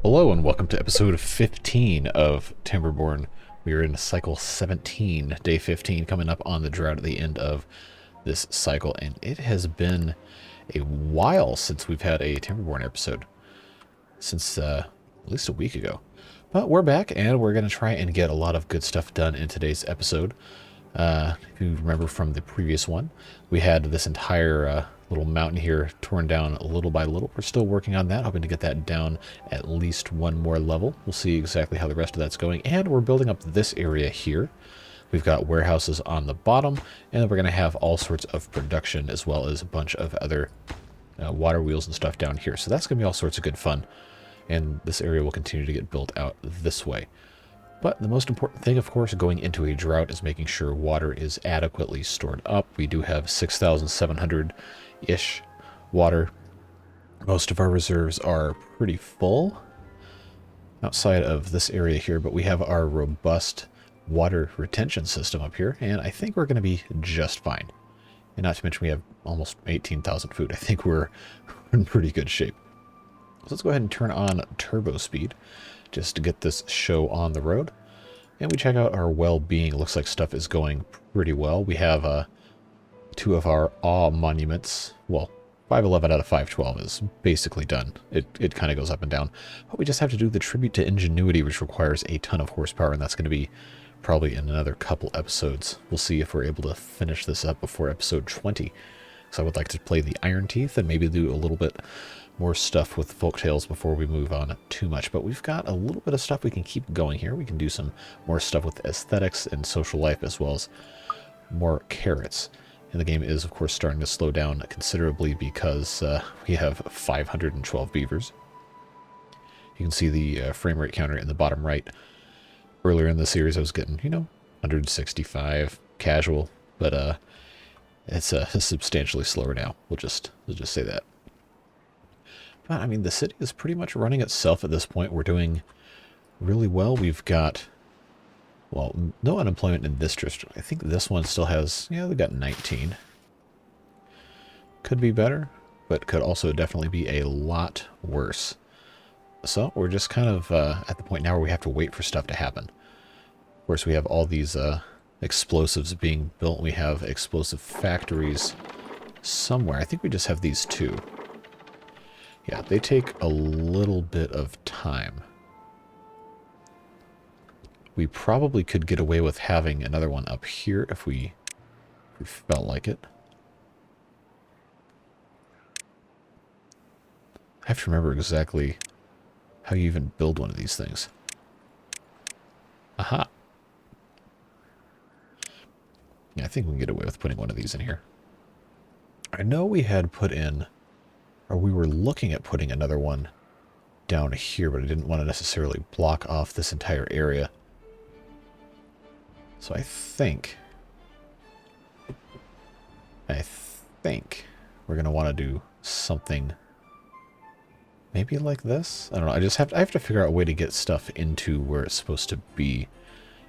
Hello and welcome to episode 15 of Timberborn. We are in cycle 17, day 15, coming up on the drought at the end of this cycle, and it has been a while since we've had a Timberborn episode, since at least a week ago. But we're back, and we're going to try and get a lot of good stuff done in today's episode. If you remember from the previous one, we had this entire little mountain here torn down little by little. We're still working on that, hoping to get that down at least one more level. We'll see exactly how the rest of that's going. And we're building up this area here. We've got warehouses on the bottom, and we're going to have all sorts of production as well as a bunch of other water wheels and stuff down here. So that's going to be all sorts of good fun. And this area will continue to get built out this way. But the most important thing, of course, going into a drought is making sure water is adequately stored up. We do have 6,700-ish water. Most of our reserves are pretty full outside of this area here, but we have our robust water retention system up here, and I think we're going to be just fine. And not to mention we have almost 18,000 food. I think we're in pretty good shape. So let's go ahead and turn on turbo speed just to get this show on the road. And we check out our well-being. Looks like stuff is going pretty well. We have two of our Aaaand monuments. Well, 511 out of 512 is basically done. It kind of goes up and down. But we just have to do the tribute to ingenuity, which requires a ton of horsepower, and that's going to be probably in another couple episodes. We'll see if we're able to finish this up before episode 20. So I would like to play the Iron Teeth and maybe do a little bit more stuff with folktales before we move on too much. But we've got a little bit of stuff we can keep going here. We can do some more stuff with aesthetics and social life, as well as more carrots. And the game is, of course, starting to slow down considerably because we have 512 beavers. You can see the frame rate counter in the bottom right. Earlier in the series I was getting, 165 casual, but it's substantially slower now. We'll just say that. But, I mean, the city is pretty much running itself at this point. We're doing really well. We've got, well, no unemployment in this district. I think this one still has, they've got 19. Could be better, but could also definitely be a lot worse. So we're just kind of at the point now where we have to wait for stuff to happen. Of course, we have all these explosives being built. We have explosive factories somewhere. I think we just have these two. Yeah, they take a little bit of time. We probably could get away with having another one up here if we felt like it. I have to remember exactly how you even build one of these things. Aha. Yeah, I think we can get away with putting one of these in here. I know we had put in, or we were looking at putting another one down here, but I didn't want to necessarily block off this entire area. So I think we're going to want to do something maybe like this. I don't know. I have to figure out a way to get stuff into where it's supposed to be.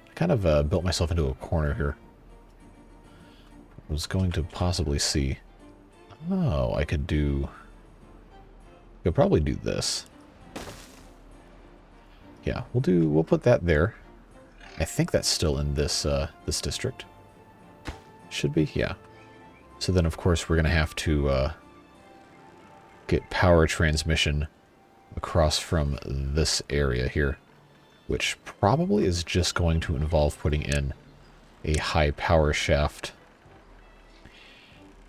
I kind of built myself into a corner here. I was going to possibly see. Oh, I could probably do this. Yeah, we'll put that there. I think that's still in this this district. Should be, yeah. So then, of course, we're gonna have to get power transmission across from this area here, which probably is just going to involve putting in a high power shaft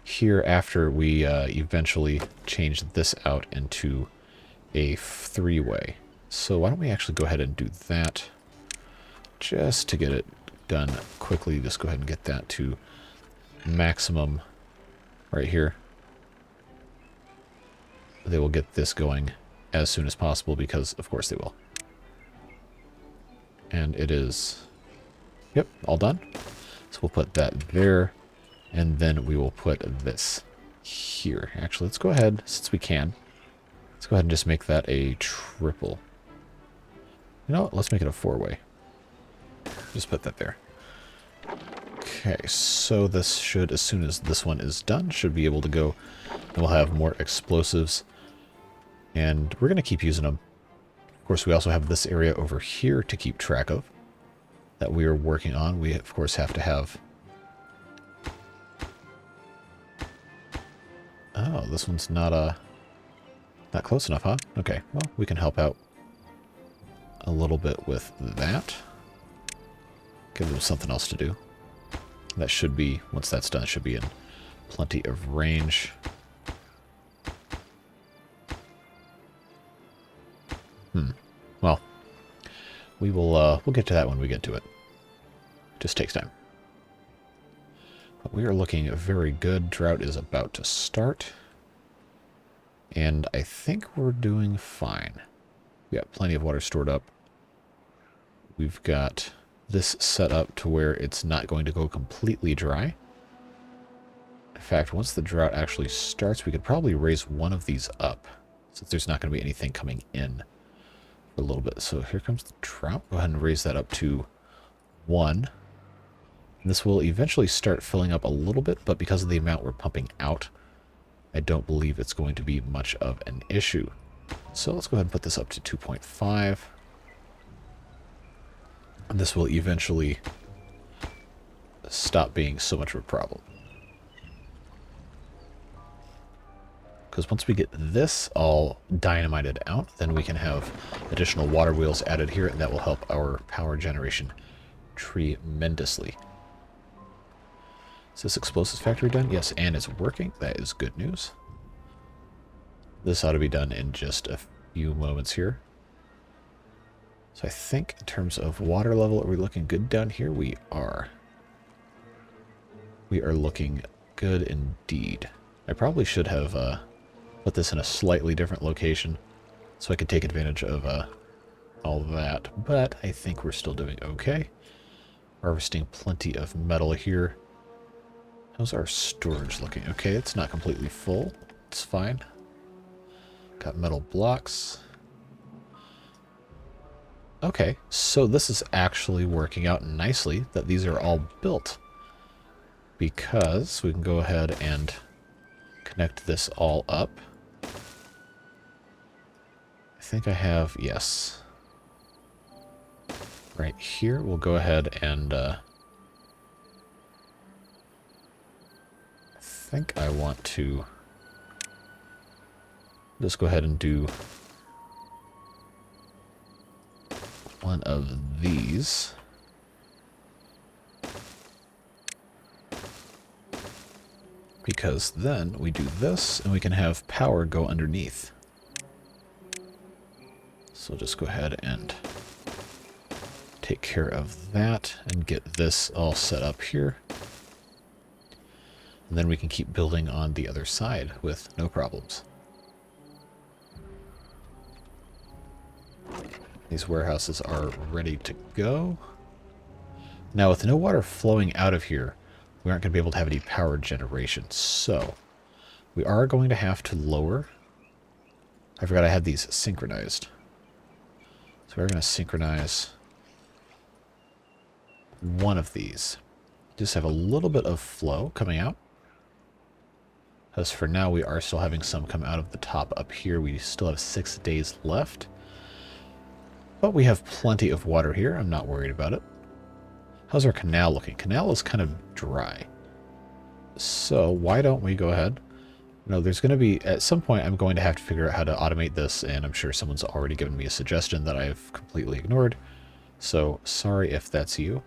here after we eventually change this out into a three-way. So why don't we actually go ahead and do that just to get it done quickly. Just go ahead and get that to maximum right here. They will get this going as soon as possible because, of course, they will. And it is, yep, all done. So we'll put that there, and then we will put this here. Actually, let's go ahead, since we can, let's go ahead and just make that a triple. You know what? Let's make it a four-way. Just put that there. Okay, so this should, as soon as this one is done, should be able to go. And we'll have more explosives. And we're going to keep using them course, we also have this area over here to keep track of that we are working on. We, of course, have to have... Oh, this one's not close enough, huh? Okay, well, we can help out a little bit with that. Give them something else to do. That should be, once that's done, it should be in plenty of range. Well, we'll get to that when we get to it. Just takes time. But we are looking very good. Drought is about to start. And I think we're doing fine. We got plenty of water stored up. We've got this set up to where it's not going to go completely dry. In fact, once the drought actually starts, we could probably raise one of these up, since there's not going to be anything coming in for a little bit. So here comes the drought. Go ahead and raise that up to 1. And this will eventually start filling up a little bit, but because of the amount we're pumping out, I don't believe it's going to be much of an issue. So let's go ahead and put this up to 2.5. And this will eventually stop being so much of a problem. Because once we get this all dynamited out, then we can have additional water wheels added here, and that will help our power generation tremendously. Is this explosives factory done? Yes, and it's working. That is good news. This ought to be done in just a few moments here. So I think in terms of water level, are we looking good down here? We are. We are looking good indeed. I probably should have put this in a slightly different location so I could take advantage of all that, but I think we're still doing okay. Harvesting plenty of metal here. How's our storage looking? Okay, it's not completely full. It's fine. Got metal blocks. Okay, so this is actually working out nicely that these are all built, because we can go ahead and connect this all up. I think I have, yes. Right here, we'll go ahead and I think I want to just go ahead and do one of these. Because then we do this and we can have power go underneath. So just go ahead and take care of that and get this all set up here. And then we can keep building on the other side with no problems. These warehouses are ready to go. Now, with no water flowing out of here, we aren't going to be able to have any power generation. So, we are going to have to lower. I forgot I had these synchronized. So we're going to synchronize one of these. Just have a little bit of flow coming out. As for now, we are still having some come out of the top up here. We still have 6 days left. But we have plenty of water here. I'm not worried about it. How's our canal looking? Canal is kind of dry. So why don't we go ahead? No, there's going to be, at some point, I'm going to have to figure out how to automate this, and I'm sure someone's already given me a suggestion that I've completely ignored. So sorry if that's you.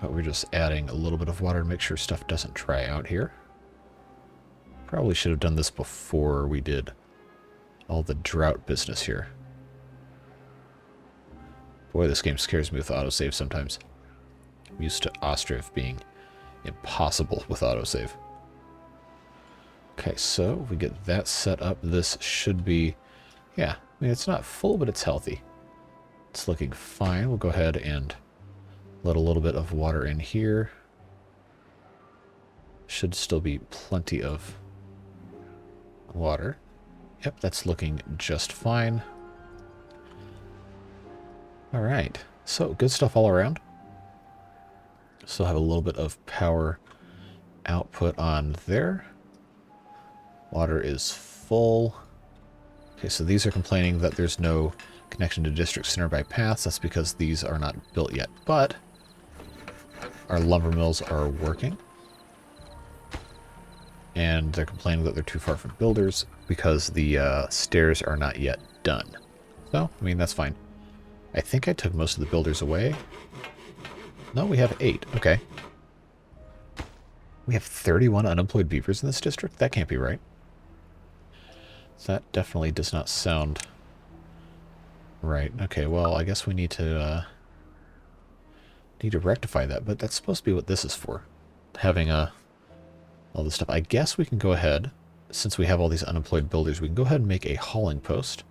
But we're just adding a little bit of water to make sure stuff doesn't dry out here. Probably should have done this before we did all the drought business here. Boy, this game scares me with autosave sometimes. I'm used to Ostriv being impossible with autosave. Okay, so if we get that set up, this should be, yeah, I mean, it's not full, but it's healthy. It's looking fine. We'll go ahead and let a little bit of water in here. Should still be plenty of water. Yep, that's looking just fine. All right, so good stuff all around. Still have a little bit of power output on there. Water is full. Okay, so these are complaining that there's no connection to district center by paths. That's because these are not built yet. But our lumber mills are working. And they're complaining that they're too far from builders because the stairs are not yet done. So, I mean, that's fine. I think I took most of the builders away. No, we have 8. Okay. We have 31 unemployed beavers in this district? That can't be right. That definitely does not sound right. Okay, well, I guess we need to rectify that, but that's supposed to be what this is for. Having all this stuff. I guess we can go ahead, since we have all these unemployed builders, we can go ahead and make a hauling post.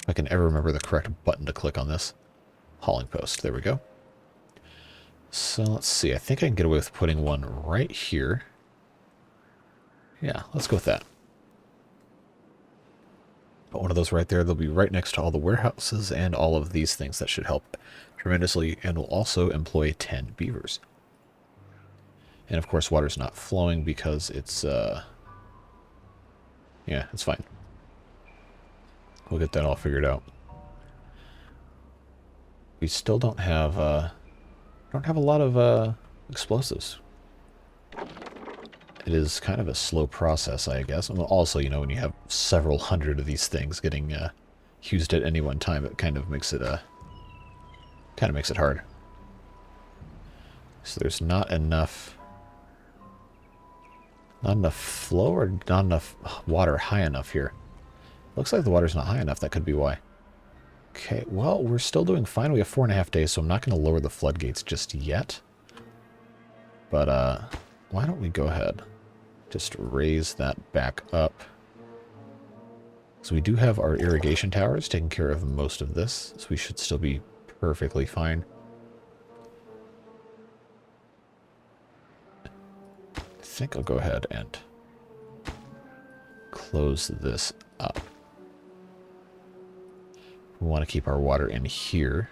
If I can ever remember the correct button to click on this. Hauling post. There we go. So let's see. I think I can get away with putting one right here. Yeah, let's go with that. Put one of those right there. They'll be right next to all the warehouses and all of these things. That should help tremendously, and will also employ 10 beavers. And of course, water's not flowing because it's, yeah, it's fine. We'll get that all figured out. We still don't have a lot of explosives. It is kind of a slow process, I guess. And also, you know, when you have several hundred of these things getting used at any one time, it kind of makes it hard. So there's not enough flow or not enough water high enough here. Looks like the water's not high enough. That could be why. Okay, well, we're still doing fine. We have 4.5 days, so I'm not going to lower the floodgates just yet. But why don't we go ahead? Just raise that back up. So we do have our irrigation towers taking care of most of this, so we should still be perfectly fine. I think I'll go ahead and close this up. We want to keep our water in here.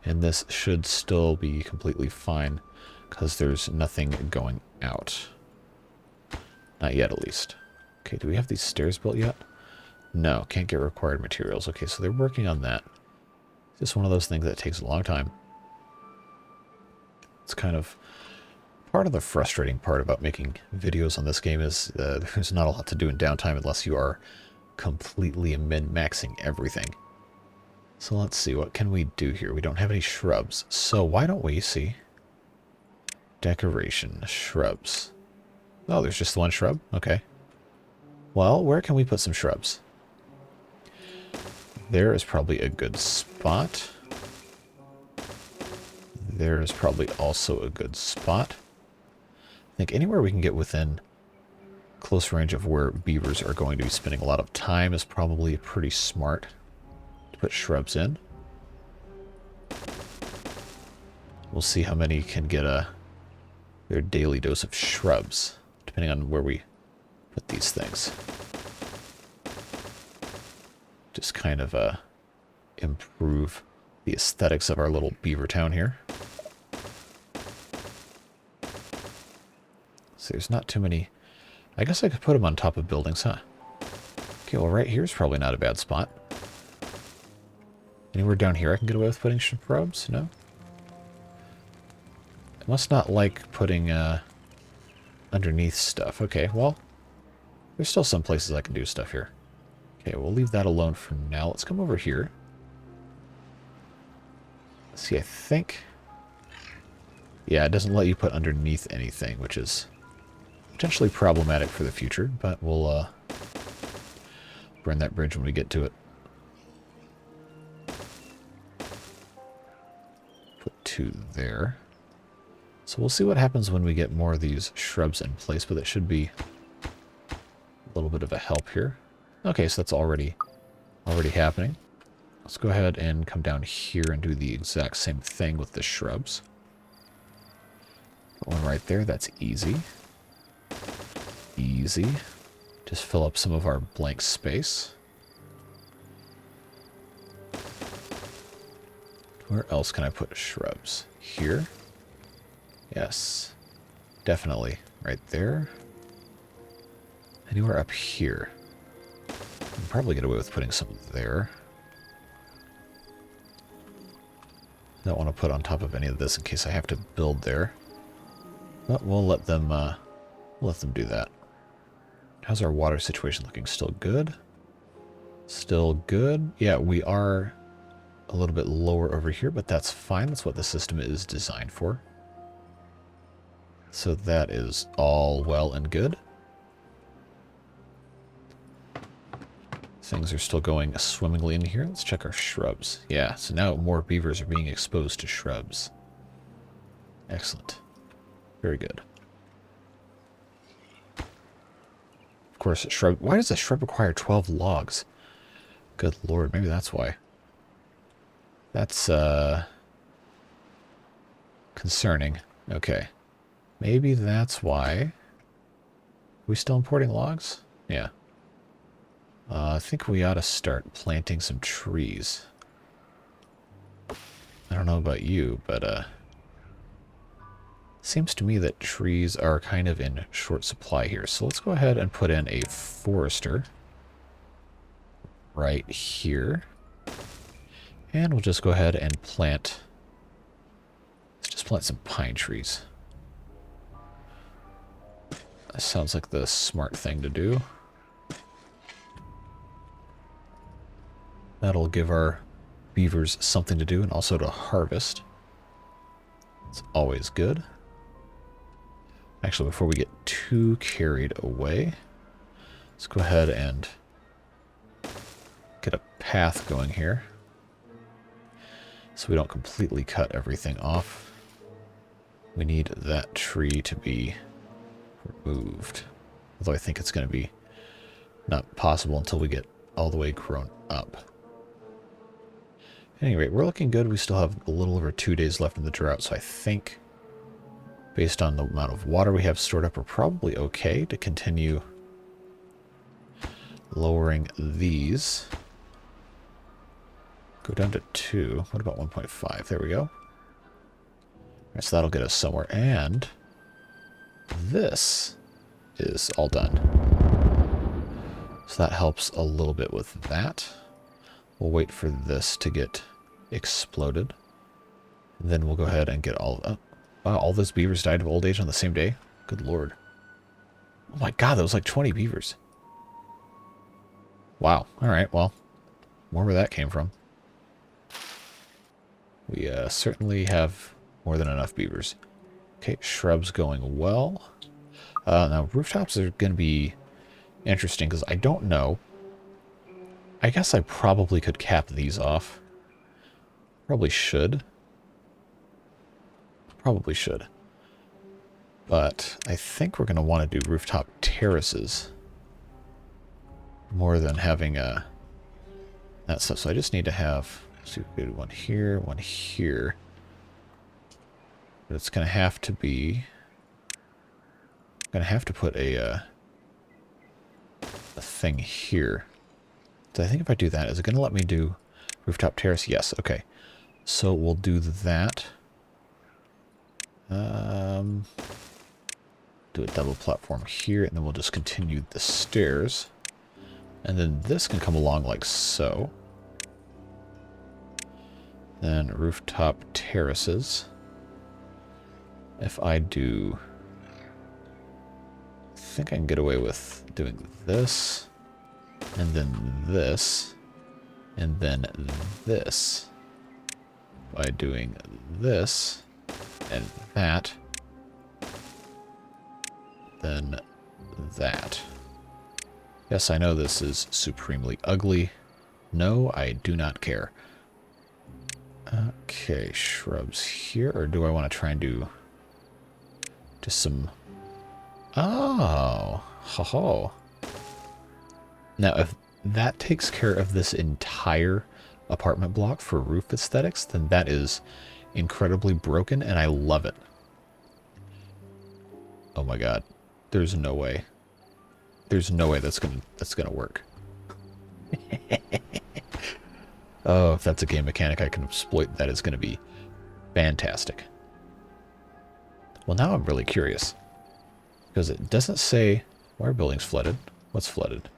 And this should still be completely fine because there's nothing going out. Not yet, at least. Okay, do we have these stairs built yet? No, can't get required materials. Okay, so they're working on that. It's just one of those things that takes a long time. It's kind of part of the frustrating part about making videos on this game is there's not a lot to do in downtime unless you are completely min-maxing everything. So let's see, what can we do here? We don't have any shrubs, so why don't we see decoration, shrubs. Oh, there's just one shrub? Okay. Well, where can we put some shrubs? There is probably a good spot. There is probably also a good spot. I think anywhere we can get within close range of where beavers are going to be spending a lot of time is probably pretty smart to put shrubs in. We'll see how many can get their daily dose of shrubs, depending on where we put these things. Just kind of improve the aesthetics of our little beaver town here. So there's not too many. I guess I could put them on top of buildings, huh? Okay, well right here is probably not a bad spot. Anywhere down here I can get away with putting shrubs? No? I must not like putting underneath stuff. Okay, well, there's still some places I can do stuff here. Okay, we'll leave that alone for now. Let's come over here. Let's see, I think... Yeah, it doesn't let you put underneath anything, which is potentially problematic for the future, but we'll burn that bridge when we get to it. Put 2 there. So we'll see what happens when we get more of these shrubs in place, but that should be a little bit of a help here. Okay, so that's already happening. Let's go ahead and come down here and do the exact same thing with the shrubs. Put one right there, that's easy. Easy. Just fill up some of our blank space. Where else can I put shrubs? Here? Yes. Definitely. Right there. Anywhere up here? can probably get away with putting some there. Don't want to put on top of any of this in case I have to build there. But we'll let them do that. How's our water situation looking? Still good? Still good? Yeah, we are a little bit lower over here, but that's fine. That's what the system is designed for. So that is all well and good. Things are still going swimmingly in here. Let's check our shrubs. Yeah, so now more beavers are being exposed to shrubs. Excellent. Very good. Of course, shrub. Why does a shrub require 12 logs? Good lord, maybe that's why. That's concerning. Okay. Maybe that's why. Are we still importing logs? Yeah. I think we ought to start planting some trees. I don't know about you, but seems to me that trees are kind of in short supply here. So let's go ahead and put in a forester right here. And we'll just go ahead and plant... Let's just plant some pine trees. That sounds like the smart thing to do. That'll give our beavers something to do and also to harvest. It's always good. Actually, before we get too carried away, let's go ahead and get a path going here so we don't completely cut everything off. We need that tree to be removed. Although I think it's going to be not possible until we get all the way grown up. At any rate, we're looking good. We still have a little over 2 days left in the drought, so I think based on the amount of water we have stored up, we're probably okay to continue lowering these. Go down to 2. What about 1.5? There we go. All right, so that'll get us somewhere. And this is all done. So that helps a little bit with that. We'll wait for this to get exploded. And then we'll go ahead and get all of... Wow, all those beavers died of old age on the same day? Good lord. Oh my god, that was like 20 beavers. Wow. Alright, well, more where that came from. We certainly have more than enough beavers. Okay, shrubs going well. Now, rooftops are going to be interesting because I don't know. I guess I probably could cap these off. Probably should. Probably should. But I think we're going to want to do rooftop terraces more than having that stuff. So I just need to have, let's see if we do one here, one here. But it's going to have to be, I'm going to have to put a thing here. So I think if I do that, is it going to let me do rooftop terrace? Yes. Okay. So we'll do that. Do a double platform here, and then we'll just continue the stairs. And then this can come along like so. Then rooftop terraces. If I do... I think I can get away with doing this. And then this. And then this. By doing this. And that. Then that. Yes, I know this is supremely ugly. No, I do not care. Okay, shrubs here. Or do I want to try and do just some... Oh, ho ho. Now, if that takes care of this entire apartment block for roof aesthetics, then that is incredibly broken, and I love it. Oh my god. There's no way. There's no way that's gonna work. Oh, if that's a game mechanic I can exploit, that is gonna be fantastic. Well, now I'm really curious. Because it doesn't say... Why are buildings flooded? What's flooded?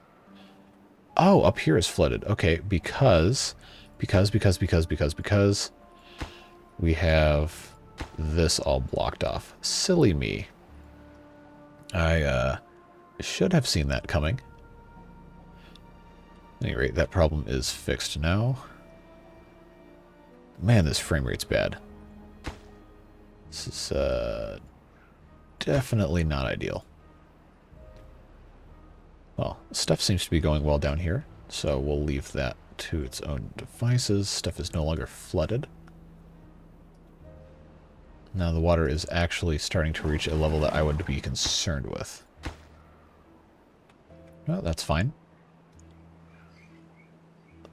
Oh, up here is flooded. Okay, because we have this all blocked off. Silly me. I should have seen that coming. At any rate, that problem is fixed now. Man, this frame rate's bad. This is definitely not ideal. Well, stuff seems to be going well down here, so we'll leave that to its own devices. Stuff is no longer flooded. Now the water is actually starting to reach a level that I would be concerned with. Well, that's fine.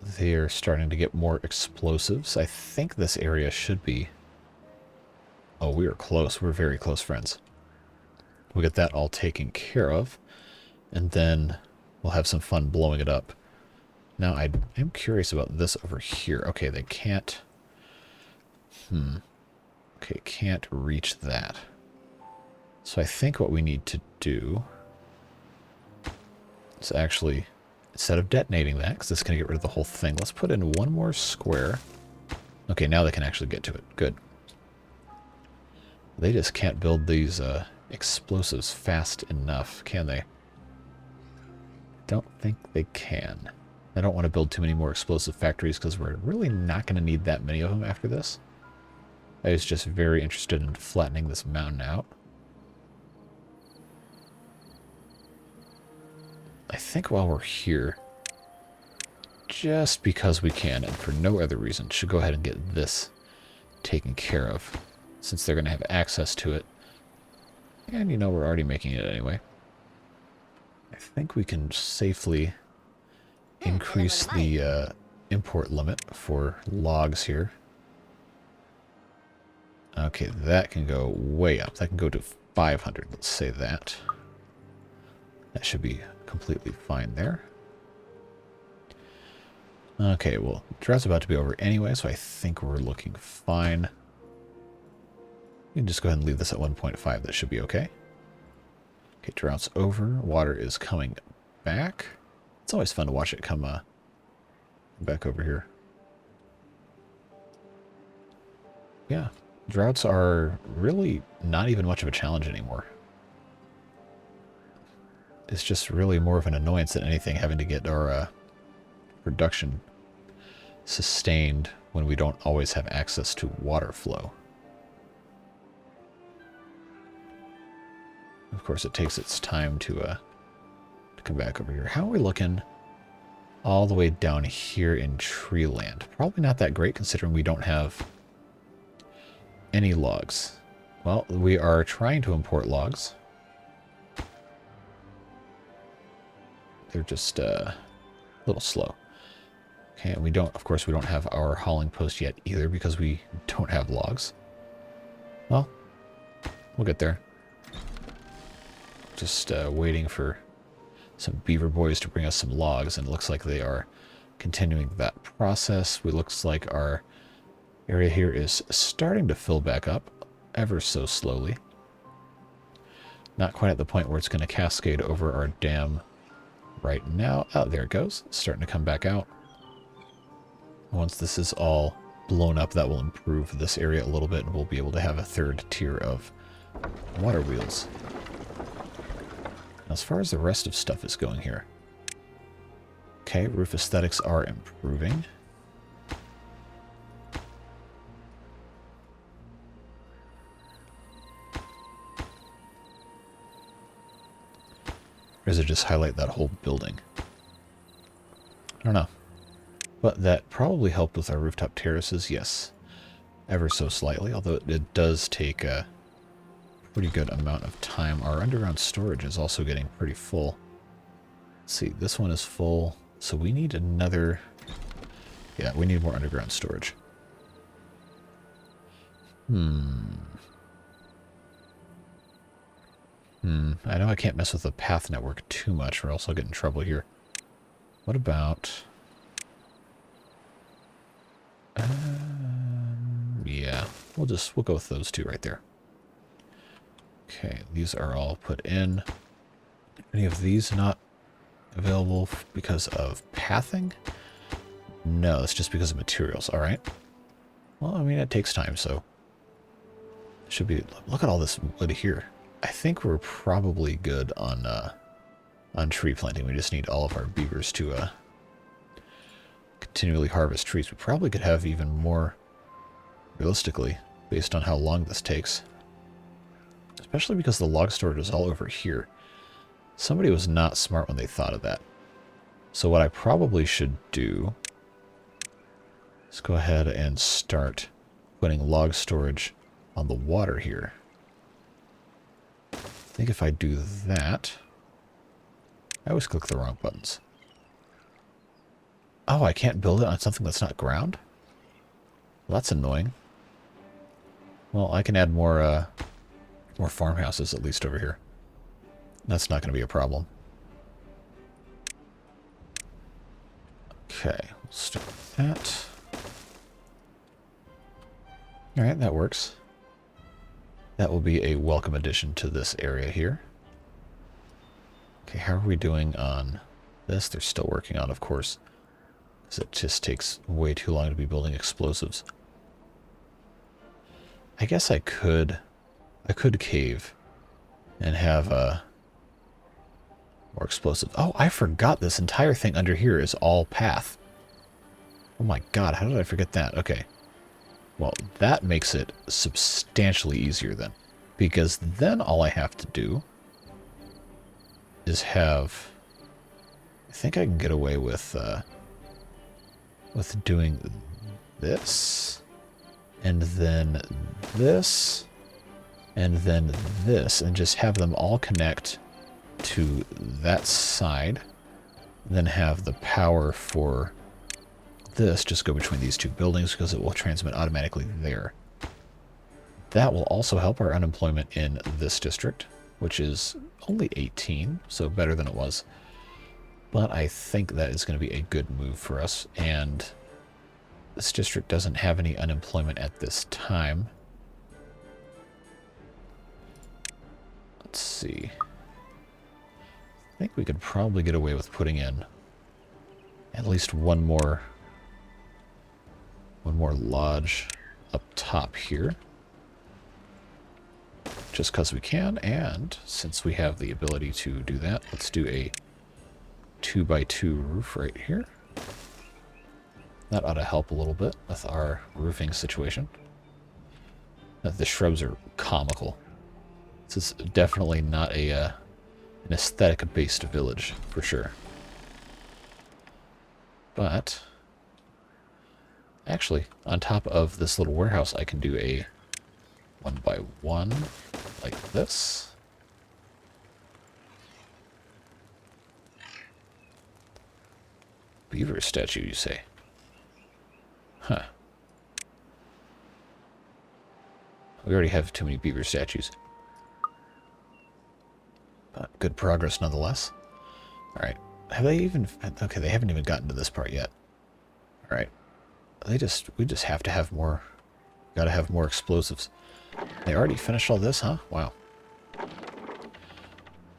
They're starting to get more explosives. I think this area should be... Oh, we are close. We're very close, friends. We'll get that all taken care of, and then we'll have some fun blowing it up. Now, I am curious about this over here. Okay, they can't... Okay, can't reach that. So I think what we need to do is actually, instead of detonating that, because this is going to get rid of the whole thing, let's put in one more square. Okay, now they can actually get to it. Good. They just can't build these explosives fast enough, can they? Don't think they can. I don't want to build too many more explosive factories because we're really not going to need that many of them after this. I was just very interested in flattening this mountain out. I think while we're here, just because we can and for no other reason, should go ahead and get this taken care of, since they're going to have access to it. And you know, we're already making it anyway. I think we can safely increase the import limit for logs here. Okay, that can go way up. That can go to 500, let's say that. That should be completely fine there. Okay, well, drought's about to be over anyway, so I think we're looking fine. You can just go ahead and leave this at 1.5. That should be okay. Okay, drought's over. Water is coming back. It's always fun to watch it come back over here. Yeah, droughts are really not even much of a challenge anymore. It's just really more of an annoyance than anything, having to get our production sustained when we don't always have access to water flow. Of course, it takes its time to come back over here. How are we looking all the way down here in tree land? Probably not that great, considering we don't have any logs. Well, we are trying to import logs. They're just a little slow. Okay, and we don't, of course, we don't have our hauling post yet either because we don't have logs. Well, we'll get there. Just waiting for some beaver boys to bring us some logs, and it looks like they are continuing that process. It looks like our area here is starting to fill back up ever so slowly. Not quite at the point where it's going to cascade over our dam right now. Oh, there it goes. It's starting to come back out. Once this is all blown up, that will improve this area a little bit, and we'll be able to have a third tier of water wheels. As far as the rest of stuff is going here. Okay, roof aesthetics are improving. Or does it just highlight that whole building? I don't know. But that probably helped with our rooftop terraces, yes. Ever so slightly, although it does take a pretty good amount of time. Our underground storage is also getting pretty full. Let's see, this one is full, so we need another... Yeah, we need more underground storage. I know I can't mess with the path network too much, or else I'll get in trouble here. What about... yeah, we'll go with those two right there. Okay, these are all put in. Any of these not available because of pathing? No, it's just because of materials. All right. Well, I mean, it takes time, so should be. Look at all this wood here. I think we're probably good on tree planting. We just need all of our beavers to continually harvest trees. We probably could have even more, realistically, based on how long this takes. Especially because the log storage is all over here. Somebody was not smart when they thought of that. So what I probably should do is go ahead and start putting log storage on the water here. I think if I do that... I always click the wrong buttons. Oh, I can't build it on something that's not ground? Well, that's annoying. Well, I can add more farmhouses, at least over here. That's not going to be a problem. Okay, let's do that. Alright, that works. That will be a welcome addition to this area here. Okay, how are we doing on this? They're still working on, of course, because it just takes way too long to be building explosives. I guess I could cave and have more explosives. Oh, I forgot this entire thing under here is all path. Oh my god, how did I forget that? Okay. Well, that makes it substantially easier then. Because then all I have to do is have... I think I can get away with doing this, and then this, and then this, and just have them all connect to that side, then have the power for this just go between these two buildings because it will transmit automatically there. That will also help our unemployment in this district, which is only 18, so better than it was. But I think that is going to be a good move for us, and this district doesn't have any unemployment at this time. Let's see. I think we could probably get away with putting in at least one more lodge up top here. Just because we can, and since we have the ability to do that, let's do a 2x2 roof right here. That ought to help a little bit with our roofing situation. The shrubs are comical. This is definitely not an aesthetic-based village, for sure. But actually, on top of this little warehouse, I can do a 1x1 like this. Beaver statue, you say? Huh. We already have too many beaver statues. But good progress nonetheless. Alright. Have they even... Okay, they haven't even gotten to this part yet. Alright. We just have to have more... Gotta have more explosives. They already finished all this, huh? Wow.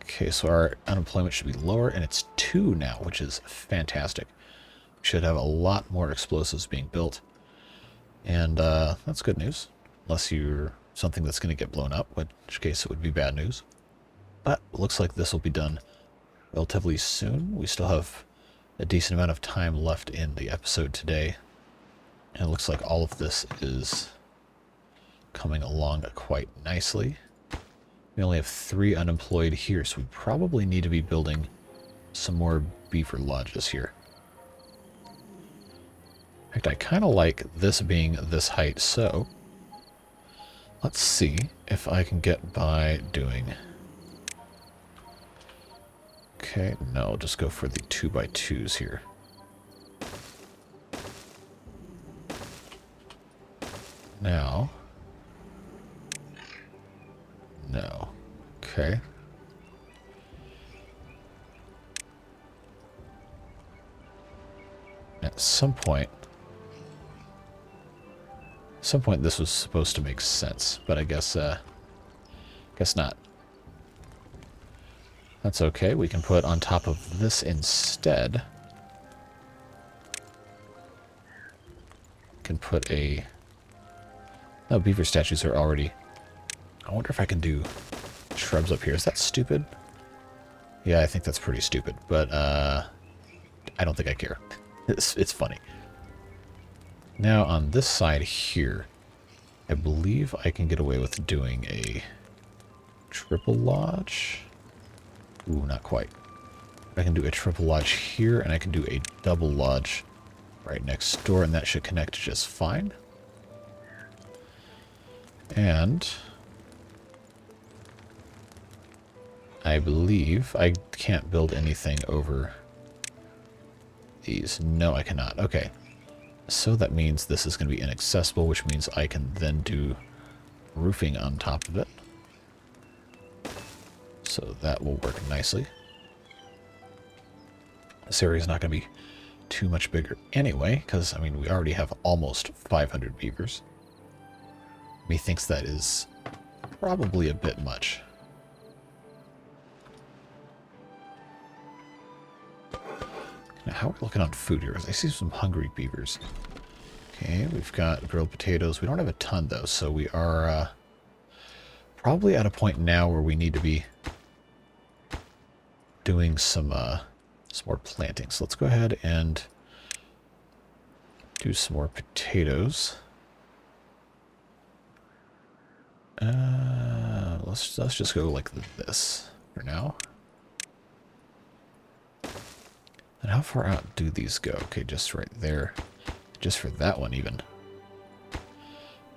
Okay, so our unemployment should be lower, and it's 2 now, which is fantastic. We should have a lot more explosives being built. And that's good news. Unless you're something that's going to get blown up, in which case it would be bad news. But it looks like this will be done relatively soon. We still have a decent amount of time left in the episode today. And it looks like all of this is coming along quite nicely. We only have 3 unemployed here, so we probably need to be building some more beaver lodges here. In fact, I kind of like this being this height, so let's see if I can get by doing... Okay, no, just go for the 2x2s here. Now... No. Okay. At some point this was supposed to make sense, but I guess not. That's okay. We can put on top of this instead. Can put a... No, beaver statues are already... I wonder if I can do shrubs up here. Is that stupid? Yeah, I think that's pretty stupid, but I don't think I care. It's funny. Now on this side here, I believe I can get away with doing a triple lodge. Ooh, not quite. I can do a triple lodge here, and I can do a double lodge right next door, and that should connect just fine. And I believe I can't build anything over these. No, I cannot. Okay. So that means this is going to be inaccessible, which means I can then do roofing on top of it. So that will work nicely. This area is not going to be too much bigger anyway, because, I mean, we already have almost 500 beavers. Methinks that is probably a bit much. Now, how are we looking on food here? I see some hungry beavers. Okay, we've got grilled potatoes. We don't have a ton, though, so we are probably at a point now where we need to be doing some more planting. So let's go ahead and do some more potatoes. Let's just go like this for now. And how far out do these go? Okay, just right there. Just for that one even.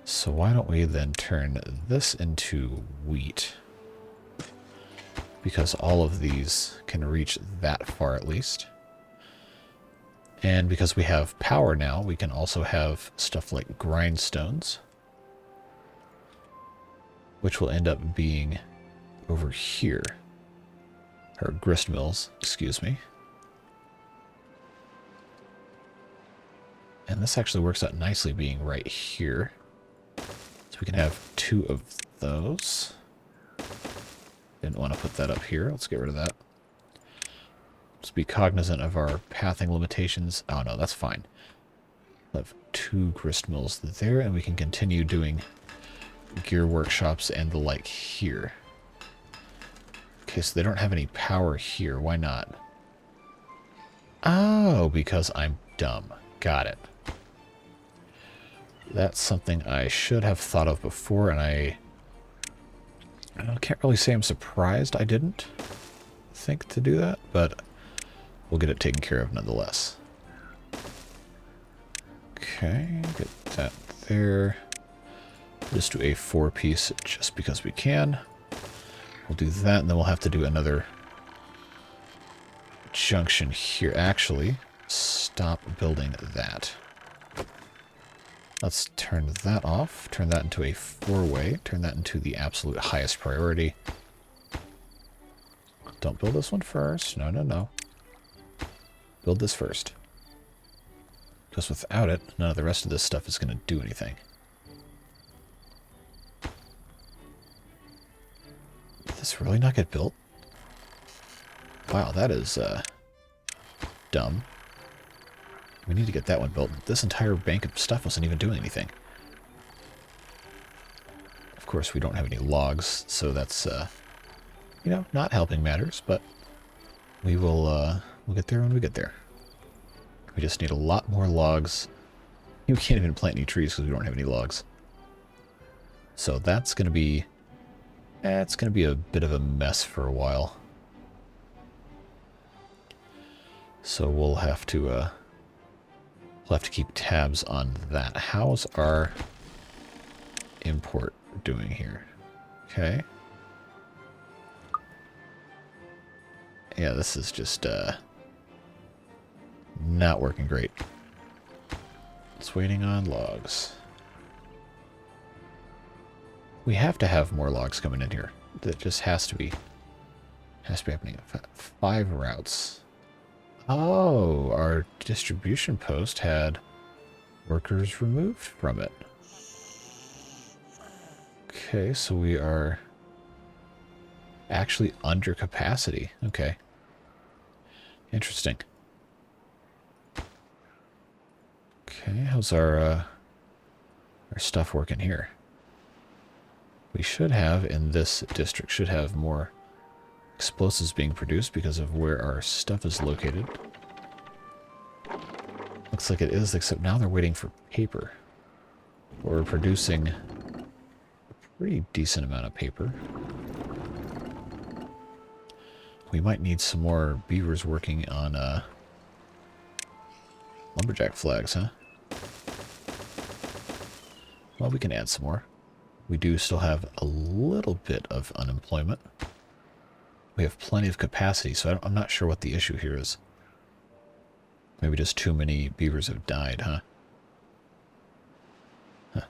So why don't we then turn this into wheat? Because all of these can reach that far at least. And because we have power now, we can also have stuff like grindstones, which will end up being over here. Or grist mills, excuse me. And this actually works out nicely being right here. So we can have 2 of those. Didn't want to put that up here. Let's get rid of that. Let's be cognizant of our pathing limitations. Oh no, that's fine. We'll have 2 grist mills there, and we can continue doing gear workshops and the like here. Okay, so they don't have any power here. Why not? Oh, because I'm dumb. Got it. That's something I should have thought of before, and I can't really say I'm surprised I didn't think to do that, but we'll get it taken care of nonetheless. Okay, get that there. Just do a 4-piece just because we can. We'll do that, and then we'll have to do another junction here. Actually, stop building that. Let's turn that off, turn that into a 4-way, turn that into the absolute highest priority. Don't build this one first. No, no, no. Build this first. Because without it, none of the rest of this stuff is going to do anything. Did this really not get built? Wow, that is dumb. We need to get that one built. This entire bank of stuff wasn't even doing anything. Of course, we don't have any logs, so that's, you know, not helping matters, but we will, we'll get there when we get there. We just need a lot more logs. We can't even plant any trees because we don't have any logs. So that's going to be, it's going to be a bit of a mess for a while. So we'll have to keep tabs on that. How's our import doing here? Okay. Yeah, this is just not working great. It's waiting on logs. We have to have more logs coming in here. That just has to be happening. 5 routes. Oh, our distribution post had workers removed from it. Okay, so we are Actually under capacity. Okay. Interesting. Okay, how's our stuff working here? We should have, in this district, should have more explosives being produced because of where our stuff is located. Looks like it is, except now they're waiting for paper. We're producing a pretty decent amount of paper. We might need some more beavers working on lumberjack flags, huh? Well, we can add some more. We do still have a little bit of unemployment. We have plenty of capacity, so I'm not sure what the issue here is. Maybe just too many beavers have died, huh?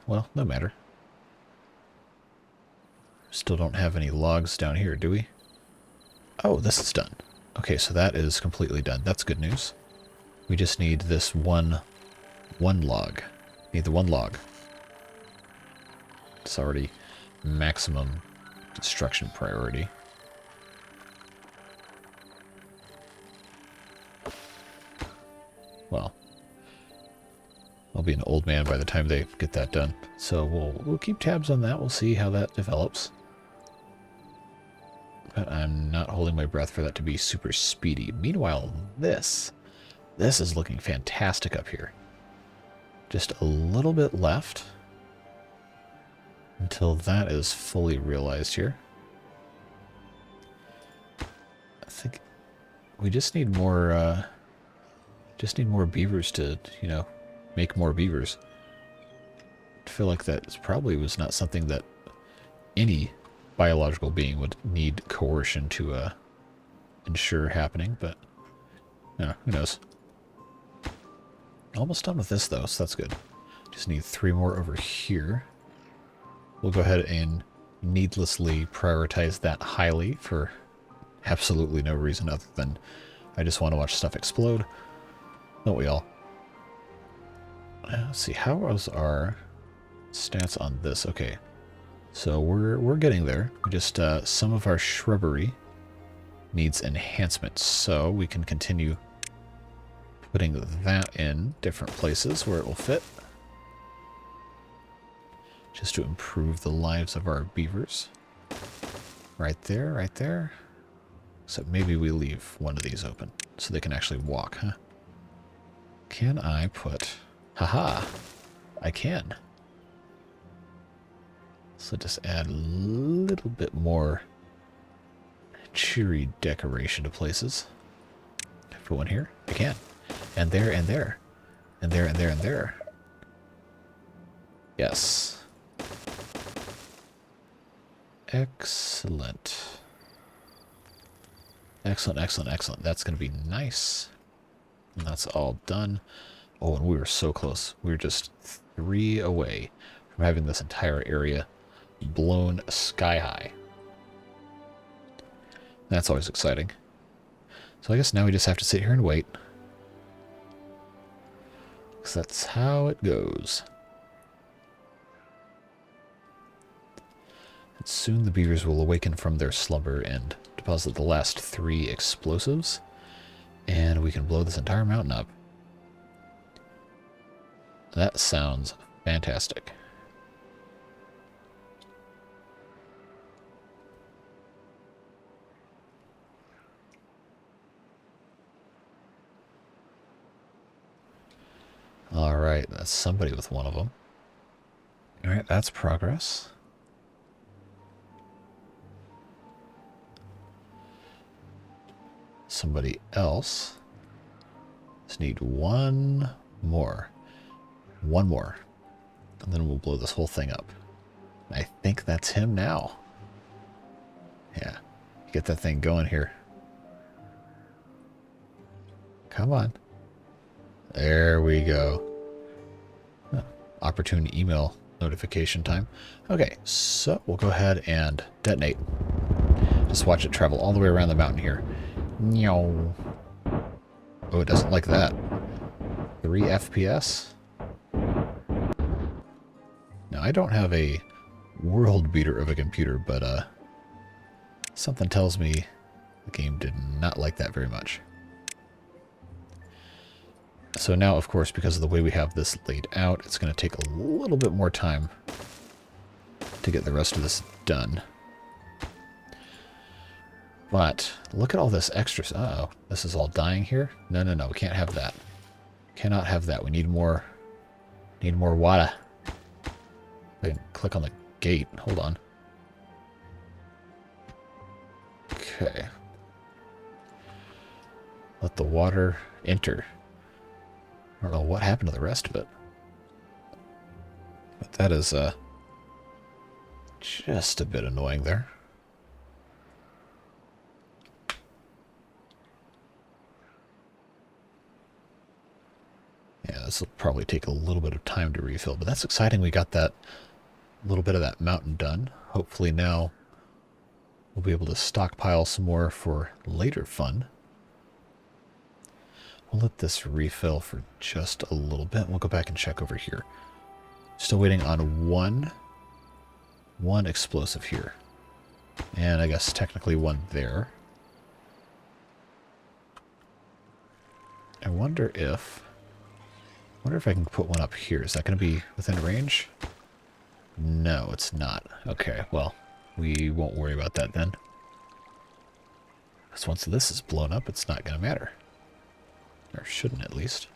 Well, no matter. Still don't have any logs down here, do we? Oh, this is done. Okay, so that is completely done. That's good news. We just need this one log. Need the one log. It's already maximum construction priority. Well, I'll be an old man by the time they get that done. So we'll keep tabs on that. We'll see how that develops. But I'm not holding my breath for that to be super speedy. Meanwhile, this is looking fantastic up here. Just a little bit left until that is fully realized here. I think we just need more beavers to, you know, make more beavers. I feel like that probably was not something that any biological being would need coercion to ensure happening, but you know, who knows. Almost done with this though, so that's good. Just need 3 more over here. We'll go ahead and needlessly prioritize that highly for absolutely no reason other than I just want to watch stuff explode. Don't we all? Let's see, how was our stats on this? Okay, so we're getting there. We just some of our shrubbery needs enhancement, so we can continue putting that in different places where it will fit, just to improve the lives of our beavers. Right there, right there. So maybe we leave one of these open so they can actually walk, huh? Can I put... Haha! I can. So just add a little bit more cheery decoration to places. Put one here. I can. And there, and there. And there, and there, and there. Yes. Excellent. Excellent, excellent, excellent. That's going to be nice. And that's all done. Oh, and we were so close. We were just 3 away from having this entire area blown sky high. That's always exciting. So I guess now we just have to sit here and wait. Because that's how it goes. And soon the beavers will awaken from their slumber and deposit the last 3 explosives. And we can blow this entire mountain up. That sounds fantastic. Alright, that's somebody with one of them. Alright, that's progress. Somebody else. Just need one more. One more. And then we'll blow this whole thing up. I think that's him now. Yeah. Get that thing going here. Come on. There we go. Oh, opportune email notification time. Okay, so we'll go ahead and detonate. Just watch it travel all the way around the mountain here. Meow. Oh, it doesn't like that. 3 FPS? Now, I don't have a world beater of a computer, but Something tells me the game did not like that very much. So now, of course, because of the way we have this laid out, it's going to take a little bit more time to get the rest of this done. But look at all this extra. Uh-oh, this is all dying here. No, no, no, we can't have that. Cannot have that. We need more. Need more water. I can click on the gate. Hold on. Okay. Let the water enter. I don't know what happened to the rest of it. But that is just a bit annoying there. Yeah, this will probably take a little bit of time to refill, but that's exciting. We got that little bit of that mountain done. Hopefully now we'll be able to stockpile some more for later fun. We'll let this refill for just a little bit. We'll go back and check over here. Still waiting on one explosive here. And I guess technically one there. I wonder if I can put one up here. Is that going to be within range? No, it's not. Okay, well, we won't worry about that then. Because once this is blown up, it's not going to matter. Or shouldn't, at least.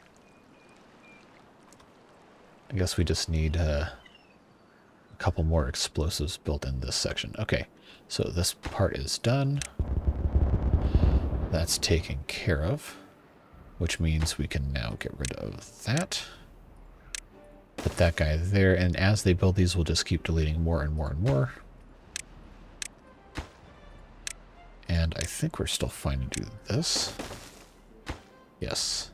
I guess we just need a couple more explosives built in this section. Okay, so this part is done. That's taken care of, which means we can now get rid of that. Put that guy there, and as they build these, we'll just keep deleting more and more and more. And I think we're still fine to do this. Yes.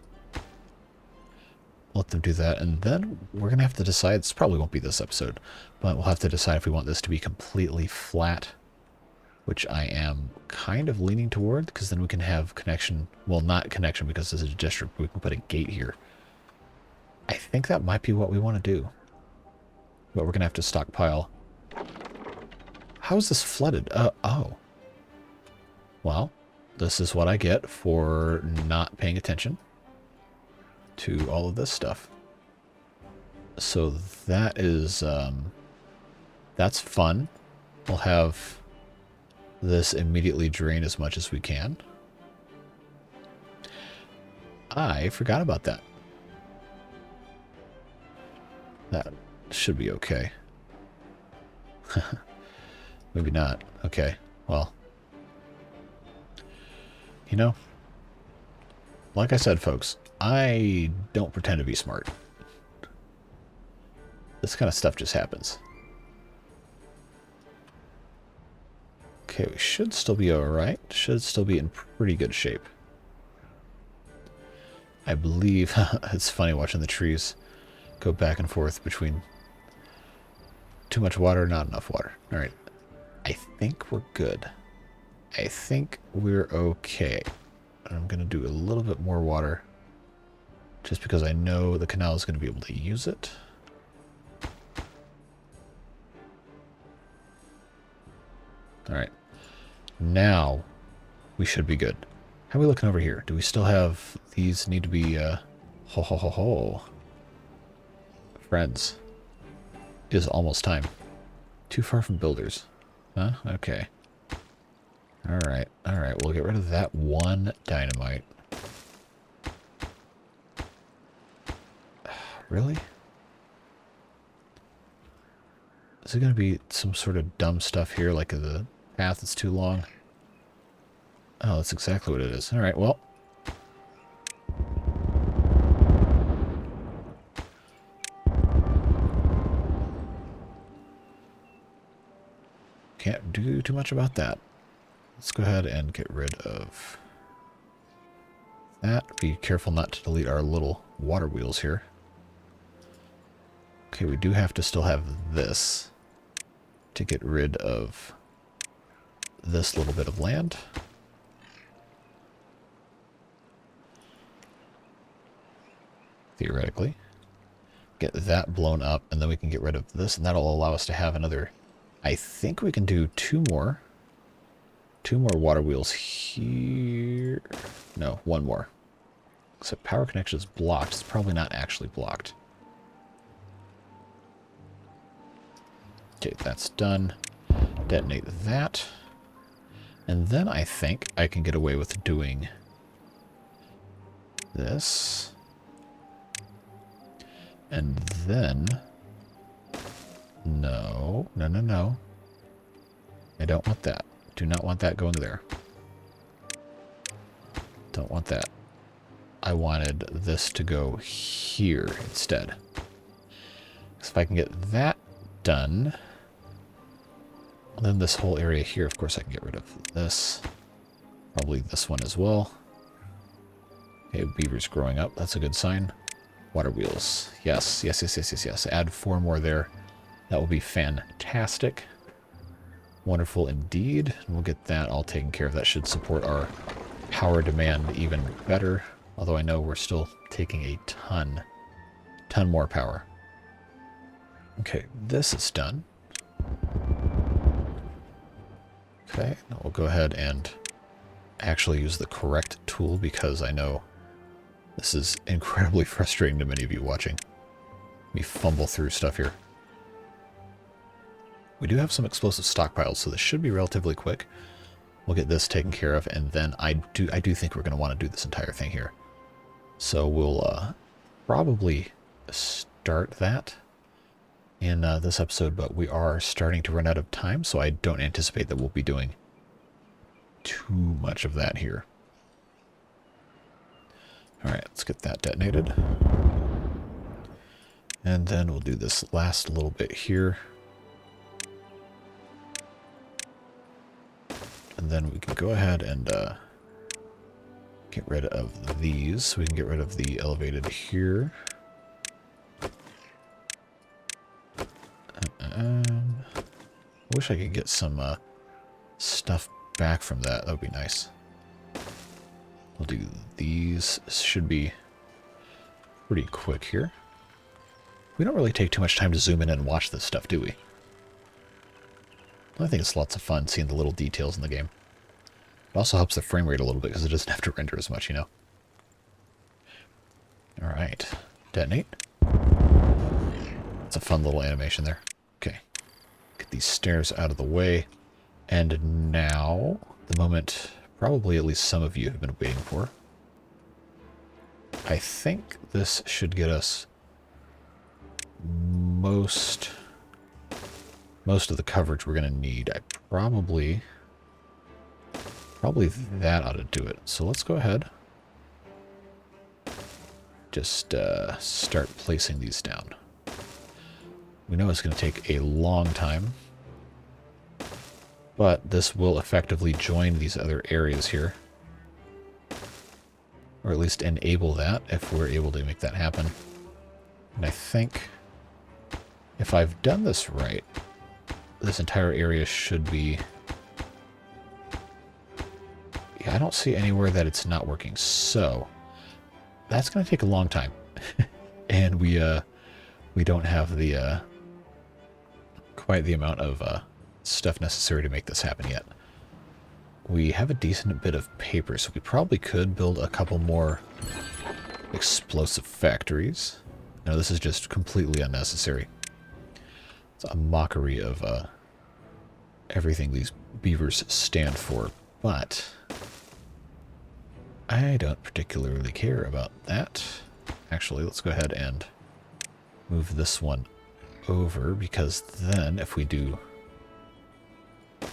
Let them do that, and then we're going to have to decide. This probably won't be this episode, but we'll have to decide if we want this to be completely flat, which I am kind of leaning toward, because then we can have connection. Well, not connection, because this is a district. We can put a gate here. I think that might be what we want to do. But we're going to have to stockpile. How is this flooded? Oh. Well, this is what I get for not paying attention to all of this stuff. So that is, that's fun. We'll have this immediately drain as much as we can. I forgot about that. That should be okay. Maybe not. Okay, well. You know, like I said, folks, I don't pretend to be smart. This kind of stuff just happens. Okay, we should still be alright. Should still be in pretty good shape. I believe it's funny watching the trees go back and forth between too much water, not enough water. Alright, I think we're good. I think we're okay. I'm going to do a little bit more water just because I know the canal is going to be able to use it. Alright, now we should be good. How are we looking over here? Do we still have these need to be, ho ho ho ho. Friends, it is almost time. Too far from builders. Huh? Okay. Alright, alright, we'll get rid of that one dynamite. Really? Is it going to be some sort of dumb stuff here, like the path is too long? Oh, that's exactly what it is. Alright, well. Can't do too much about that. Let's go ahead and get rid of that. Be careful not to delete our little water wheels here. Okay, we do have to still have this to get rid of this little bit of land. Theoretically. Get that blown up, and then we can get rid of this, and that'll allow us to have another. I think we can do 2 more. 2 more water wheels here. No, 1 more. Except power connection is blocked. It's probably not actually blocked. Okay, that's done. Detonate that. And then I think I can get away with doing this. And then... No, no, no, no. I don't want that. Do not want that going there. Don't want that. I wanted this to go here instead. So if I can get that done, then this whole area here, of course I can get rid of this. Probably this one as well. Okay, beavers growing up. That's a good sign. Water wheels. Yes, yes, yes, yes, yes, yes. Add 4 more there. That will be fantastic. Wonderful indeed. We'll get that all taken care of. That should support our power demand even better. Although I know we're still taking a ton more power. Okay, this is done. Okay, now we'll go ahead and actually use the correct tool because I know this is incredibly frustrating to many of you watching me fumble through stuff here. We do have some explosive stockpiles, so this should be relatively quick. We'll get this taken care of, and then I do think we're going to want to do this entire thing here. So we'll probably start that in this episode, but we are starting to run out of time, so I don't anticipate that we'll be doing too much of that here. Alright, let's get that detonated. And then we'll do this last little bit here. And then we can go ahead and get rid of these. So we can get rid of the elevated here. I wish I could get some stuff back from that. That would be nice. We'll do these. Should be pretty quick here. We don't really take too much time to zoom in and watch this stuff, do we? I think it's lots of fun seeing the little details in the game. It also helps the frame rate a little bit because it doesn't have to render as much, you know. Alright. Detonate. That's a fun little animation there. Okay. Get these stairs out of the way. And now, the moment probably at least some of you have been waiting for. I think this should get us most of the coverage we're going to need. Probably that ought to do it. So let's go ahead. Just start placing these down. We know it's going to take a long time, but this will effectively join these other areas here. Or at least enable that if we're able to make that happen. And I think if I've done this right, this entire area should be... Yeah, I don't see anywhere that it's not working. So that's going to take a long time. And we don't have the quite the amount of stuff necessary to make this happen yet. We have a decent bit of paper, so we probably could build a couple more explosive factories. No, this is just completely unnecessary. It's a mockery of everything these beavers stand for, but I don't particularly care about that. Actually, let's go ahead and move this one over, because then if we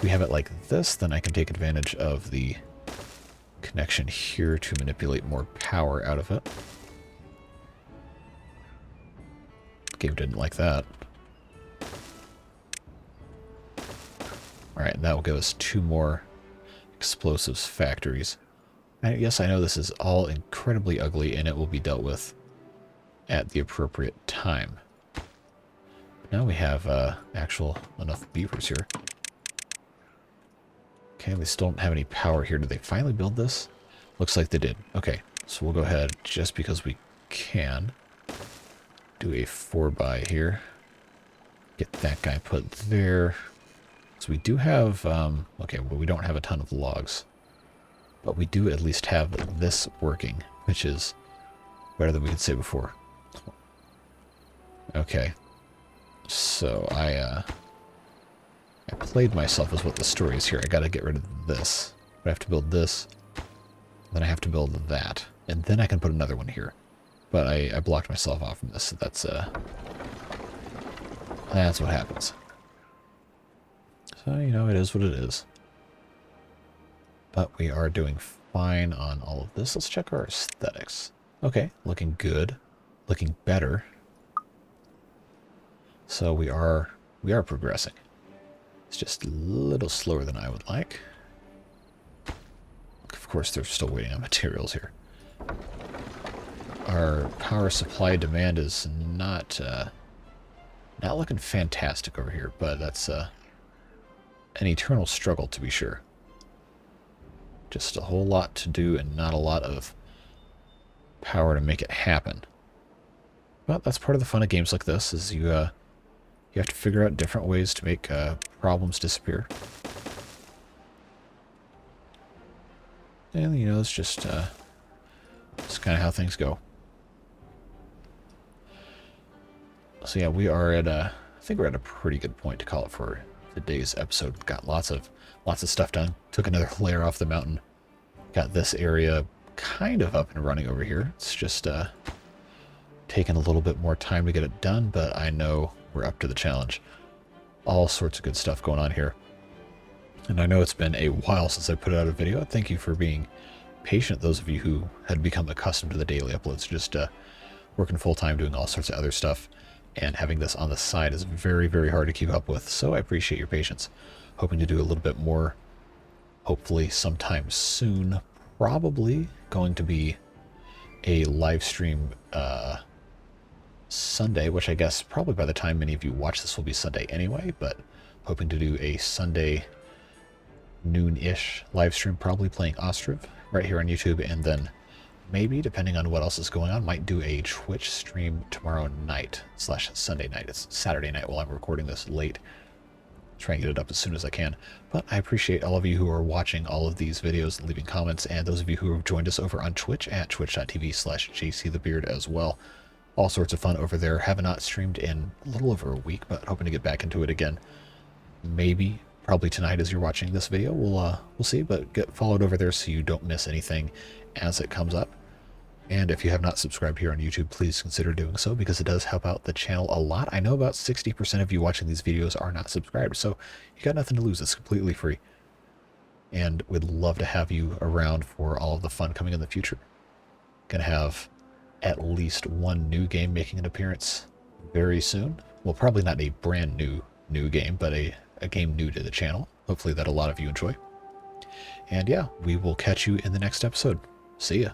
have it like this, then I can take advantage of the connection here to manipulate more power out of it. Game didn't like that. Alright, that will give us 2 more explosives factories. And yes, I know this is all incredibly ugly, and it will be dealt with at the appropriate time. Now we have actual enough beavers here. Okay, we still don't have any power here. Did they finally build this? Looks like they did. Okay, so we'll go ahead, just because we can, do a 4x here. Get that guy put there. So we do have, okay, well, we don't have a ton of logs. But we do at least have this working, which is better than we could say before. Okay. So I played myself as what the story is here. I gotta get rid of this. I have to build this. Then I have to build that. And then I can put another one here. But I blocked myself off from this, so that's what happens. So, you know, it is what it is. But we are doing fine on all of this. Let's check our aesthetics. Okay, looking good. Looking better. So we are progressing. It's just a little slower than I would like. Of course, they're still waiting on materials here. Our power supply demand is not looking fantastic over here, but that's an eternal struggle to be sure. Just a whole lot to do and not a lot of power to make it happen. But that's part of the fun of games like this, is you have to figure out different ways to make problems disappear. And, you know, it's just kind of how things go. So yeah, we are at I think we're at a pretty good point to call it for today's episode. We've got lots of stuff done. Took another layer off the mountain. Got this area kind of up and running over here. It's just taking a little bit more time to get it done, but I know we're up to the challenge. All sorts of good stuff going on here. And I know it's been a while since I put out a video. Thank you for being patient, those of you who had become accustomed to the daily uploads. Just working full-time, doing all sorts of other stuff, and having this on the side is very, very hard to keep up with, so I appreciate your patience. Hoping to do a little bit more, hopefully sometime soon. Probably going to be a live stream Sunday, which I guess probably by the time many of you watch this will be Sunday anyway, but hoping to do a Sunday noon-ish live stream, probably playing Aaaand right here on YouTube, and then maybe, depending on what else is going on, might do a Twitch stream tomorrow night / Sunday night. It's Saturday night while I'm recording this late. Try and get it up as soon as I can. But I appreciate all of you who are watching all of these videos and leaving comments, and those of you who have joined us over on Twitch at twitch.tv/jcthebeard as well. All sorts of fun over there. Have not streamed in a little over a week, but hoping to get back into it again. Maybe, probably tonight as you're watching this video. We'll see, but get followed over there so you don't miss anything as it comes up. And if you have not subscribed here on YouTube, please consider doing so, because it does help out the channel a lot. I know about 60% of you watching these videos are not subscribed, so you got nothing to lose. It's completely free. And we'd love to have you around for all of the fun coming in the future. Gonna have at least one new game making an appearance very soon. Well, probably not a brand new game, but a game new to the channel. Hopefully that a lot of you enjoy. And yeah, we will catch you in the next episode. See ya.